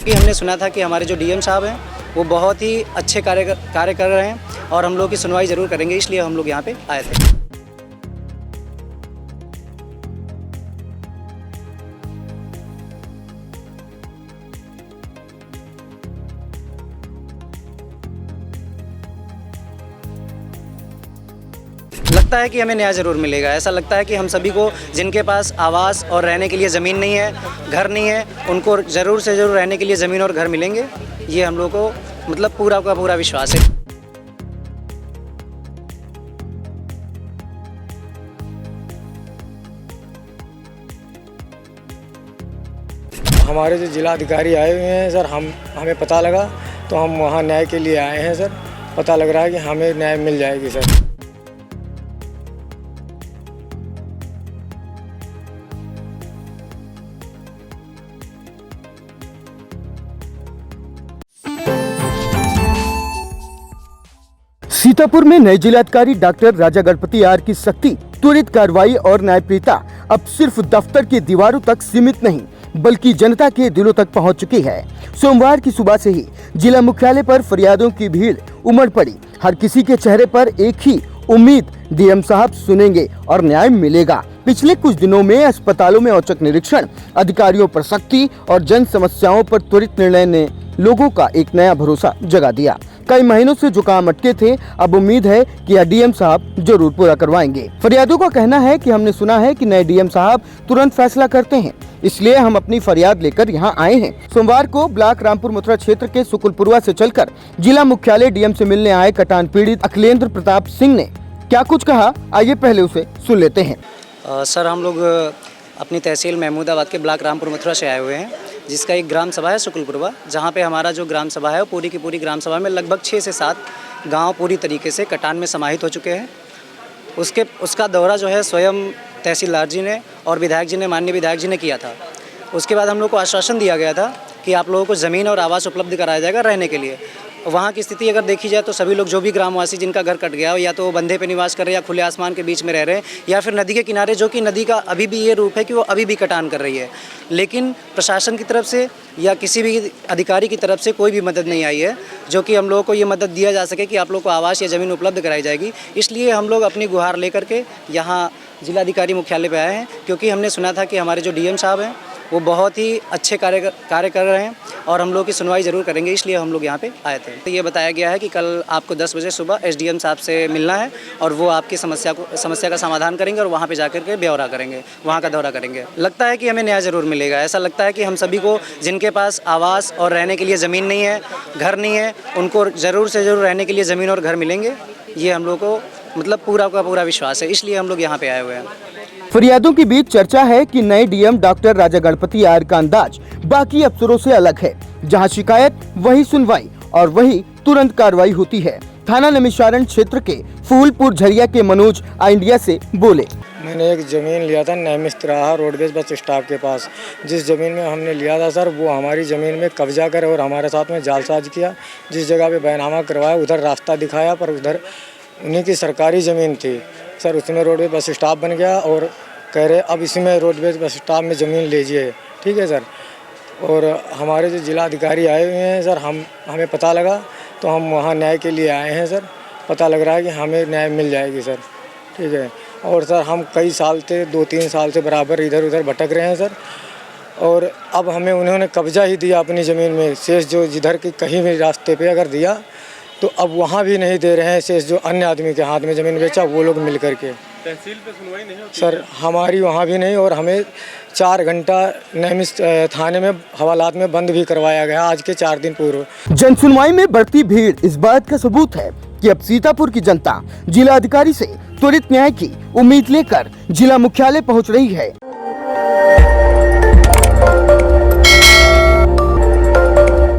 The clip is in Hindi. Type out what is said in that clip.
कि हमने सुना था कि हमारे जो डीएम साहब हैं वो बहुत ही अच्छे कार्य कर रहे हैं और हम लोग की सुनवाई ज़रूर करेंगे, इसलिए हम लोग यहाँ पे आए थे। लगता है कि हमें न्याय ज़रूर मिलेगा। ऐसा लगता है कि हम सभी को जिनके पास आवास और रहने के लिए ज़मीन नहीं है, घर नहीं है, उनको ज़रूर से ज़रूर रहने के लिए ज़मीन और घर मिलेंगे। ये हम लोग को मतलब पूरा का पूरा विश्वास है। हमारे जो जिला अधिकारी आए हुए हैं सर, हमें पता लगा तो हम वहाँ न्याय के लिए आए हैं सर। पता लग रहा है कि हमें न्याय मिल जाएगी सर। सीतापुर में नए जिलाधिकारी डॉक्टर राजा गणपति आर की सख्ती, त्वरित कार्रवाई और न्यायप्रियता अब सिर्फ दफ्तर की दीवारों तक सीमित नहीं बल्कि जनता के दिलों तक पहुंच चुकी है। सोमवार की सुबह से ही जिला मुख्यालय पर फरियादों की भीड़ उमड़ पड़ी। हर किसी के चेहरे पर एक ही उम्मीद, डीएम साहब सुनेंगे और न्याय मिलेगा। पिछले कुछ दिनों में अस्पतालों में औचक निरीक्षण, अधिकारियों पर सख्ती और जन समस्याओं पर त्वरित निर्णय ने लोगों का एक नया भरोसा जगा दिया। कई महीनों से जो काम अटके थे, अब उम्मीद है कि यह डीएम साहब जरूर पूरा करवाएंगे। फरियादों का कहना है कि हमने सुना है कि नए डीएम साहब तुरंत फैसला करते हैं, इसलिए हम अपनी फरियाद लेकर यहाँ आए हैं। सोमवार को ब्लॉक रामपुर मथुरा क्षेत्र के सुकुलपुरवा से चलकर जिला मुख्यालय डीएम से मिलने आए कटान पीड़ित अखिलेंद्र प्रताप सिंह ने क्या कुछ कहा, आइए पहले उसे सुन लेते हैं। सर, हम लोग अपनी तहसील महमूदाबाद के ब्लॉक रामपुर मथुरा से आए हुए हैं, जिसका एक ग्राम सभा है सुकुलपुरवा, जहाँ पे हमारा जो ग्राम सभा है वो पूरी की पूरी ग्राम सभा में लगभग 6 से 7 गांव पूरी तरीके से कटान में समाहित हो चुके हैं। उसका दौरा जो है स्वयं तहसीलदार जी ने और विधायक जी ने, माननीय विधायक जी ने किया था। उसके बाद हम लोग को आश्वासन दिया गया था कि आप लोगों को ज़मीन और आवास उपलब्ध कराया जाएगा रहने के लिए। वहाँ की स्थिति अगर देखी जाए तो सभी लोग, जो भी ग्रामवासी जिनका घर कट गया हो, या तो वो बंधे पे निवास कर रहे हैं या खुले आसमान के बीच में रह रहे हैं, या फिर नदी के किनारे, जो कि नदी का अभी भी ये रूप है कि वो अभी भी कटान कर रही है। लेकिन प्रशासन की तरफ से या किसी भी अधिकारी की तरफ से कोई भी मदद नहीं आई है जो कि हम लोगों को ये मदद दिया जा सके कि आप लोग को आवास या ज़मीन उपलब्ध कराई जाएगी। इसलिए हम लोग अपनी गुहार लेकर के यहाँ जिलाधिकारी मुख्यालय पे आए हैं, क्योंकि हमने सुना था कि हमारे जो डीएम साहब हैं वो बहुत ही अच्छे कार्य कर रहे हैं और हम लोग की सुनवाई ज़रूर करेंगे, इसलिए हम लोग यहाँ पे आए थे। तो ये बताया गया है कि कल आपको 10 बजे सुबह एसडीएम साहब से मिलना है और वो आपकी समस्या का समाधान करेंगे और वहाँ पे जाकर के ब्यौरा करेंगे, वहाँ का दौरा करेंगे। लगता है कि हमें न्याय ज़रूर मिलेगा। ऐसा लगता है कि हम सभी को जिनके पास आवास और रहने के लिए ज़मीन नहीं है, घर नहीं है, उनको ज़रूर से ज़रूर रहने के लिए ज़मीन और घर मिलेंगे। ये हम लोग को मतलब पूरा का पूरा विश्वास है, इसलिए हम लोग यहाँ पे आए हुए हैं। फरियादों के बीच चर्चा है कि नए DM doctor Raja Ganapathy R का अंदाज बाकी अफसरों से अलग है, जहां शिकायत वही सुनवाई और वही तुरंत कार्रवाई होती है। थाना नमिषारण क्षेत्र के फूलपुर झरिया के मनोज इंडिया से बोले। मैंने एक ज़मीन लिया था नैमिषराहा रोडवेज बस स्टॉप के पास। जिस ज़मीन में हमने लिया था सर, वो हमारी ज़मीन में कब्जा कर और हमारे साथ में जालसाज किया। जिस जगह पे बैनामा करवाया उधर रास्ता दिखाया, पर उधर उन्हीं की सरकारी ज़मीन थी सर। उसमें रोडवेज बस स्टॉप बन गया और कह रहे अब इसमें रोडवेज बस स्टॉप में ज़मीन लीजिए, ठीक है सर। और हमारे जो जिला अधिकारी आए हुए हैं सर, हमें पता लगा तो हम वहाँ न्याय के लिए आए हैं सर। पता लग रहा है कि हमें न्याय मिल जाएगी सर, ठीक है। और सर हम कई साल से 2-3 साल से बराबर इधर उधर भटक रहे हैं सर, और अब हमें उन्होंने कब्जा ही दिया अपनी ज़मीन में। शेष जो जिधर की कहीं भी रास्ते पे अगर दिया तो अब वहाँ भी नहीं दे रहे हैं। शेष जो अन्य आदमी के हाथ में ज़मीन बेचा वो लोग मिल करके। तहसील पे सुनवाई नहीं होती सर, हमारी वहाँ भी नहीं, और हमें 4 घंटा नैमिष थाने में हवालात में बंद भी करवाया गया आज के 4 दिन पूर्व। जन सुनवाई में बढ़ती भीड़ इस बात का सबूत है कि अब सीतापुर की जनता जिला अधिकारी से त्वरित न्याय की उम्मीद लेकर जिला मुख्यालय पहुंच रही है।